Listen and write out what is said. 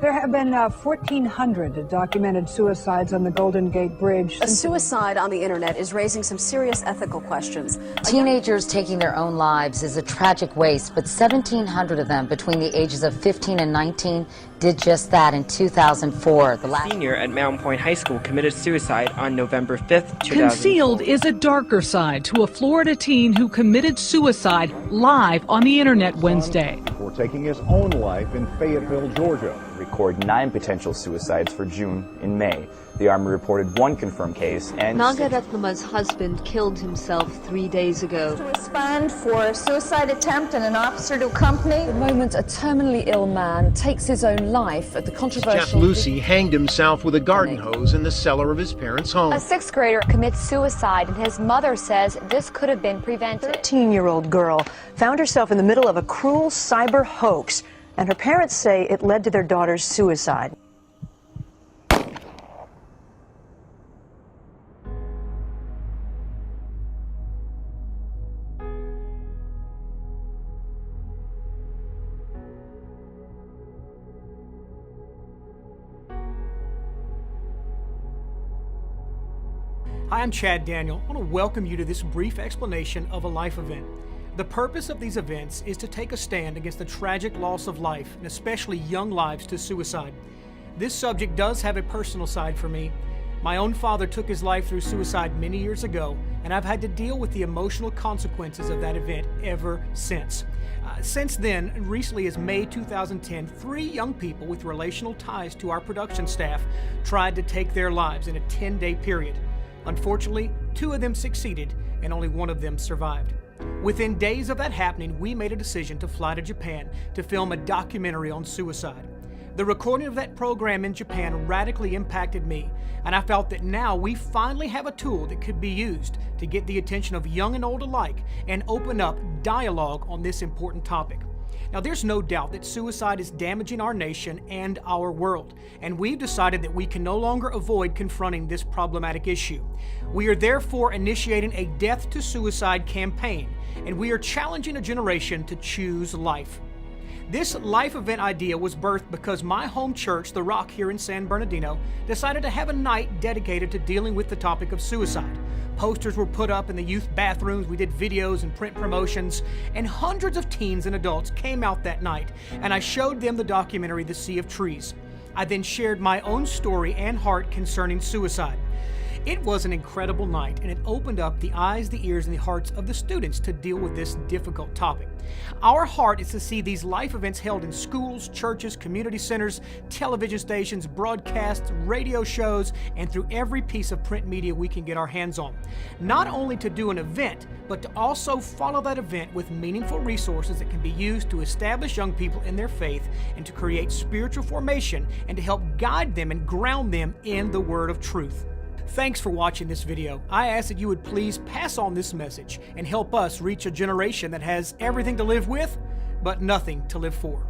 There have been 1,400 documented suicides on the Golden Gate Bridge. A suicide on the internet is raising some serious ethical questions. Teenagers taking their own lives is a tragic waste, but 1,700 of them between the ages of 15 and 19 did just that in 2004. The senior at Mountain Point High School committed suicide on November 5th, 2004. Concealed is a darker side to a Florida teen who committed suicide live on the internet Wednesday. For taking his own life in Fayetteville, Georgia. Record 9 potential suicides for June and May. The Army reported 1 confirmed case and Nagaratnama's husband killed himself 3 days ago. To respond for a suicide attempt and an officer to accompany. At the moment, a terminally ill man takes his own life at the controversial... Jeff Lucy hanged himself with a garden hose in the cellar of his parents' home. A 6th grader commits suicide, and his mother says this could have been prevented. A 13-year-old girl found herself in the middle of a cruel cyber hoax, and her parents say it led to their daughter's suicide. Hi, I'm Chad Daniel. I want to welcome you to this brief explanation of a life event. The purpose of these events is to take a stand against the tragic loss of life, and especially young lives, to suicide. This subject does have a personal side for me. My own father took his life through suicide many years ago, and I've had to deal with the emotional consequences of that event ever since. Since then, recently as May 2010, 3 young people with relational ties to our production staff tried to take their lives in a 10-day period. Unfortunately, 2 of them succeeded, and only 1 of them survived. Within days of that happening, we made a decision to fly to Japan to film a documentary on suicide. The recording of that program in Japan radically impacted me, and I felt that now we finally have a tool that could be used to get the attention of young and old alike and open up dialogue on this important topic. Now, there's no doubt that suicide is damaging our nation and our world, and we've decided that we can no longer avoid confronting this problematic issue. We are therefore initiating a Death to Suicide campaign, and we are challenging a generation to choose life. This life event idea was birthed because my home church, The Rock here in San Bernardino, decided to have a night dedicated to dealing with the topic of suicide. Posters were put up in the youth bathrooms, we did videos and print promotions, and hundreds of teens and adults came out that night, and I showed them the documentary, The Sea of Trees. I then shared my own story and heart concerning suicide. It was an incredible night, and it opened up the eyes, the ears, and the hearts of the students to deal with this difficult topic. Our heart is to see these life events held in schools, churches, community centers, television stations, broadcasts, radio shows, and through every piece of print media we can get our hands on. Not only to do an event, but to also follow that event with meaningful resources that can be used to establish young people in their faith and to create spiritual formation and to help guide them and ground them in the word of truth. Thanks for watching this video. I ask that you would please pass on this message and help us reach a generation that has everything to live with, but nothing to live for.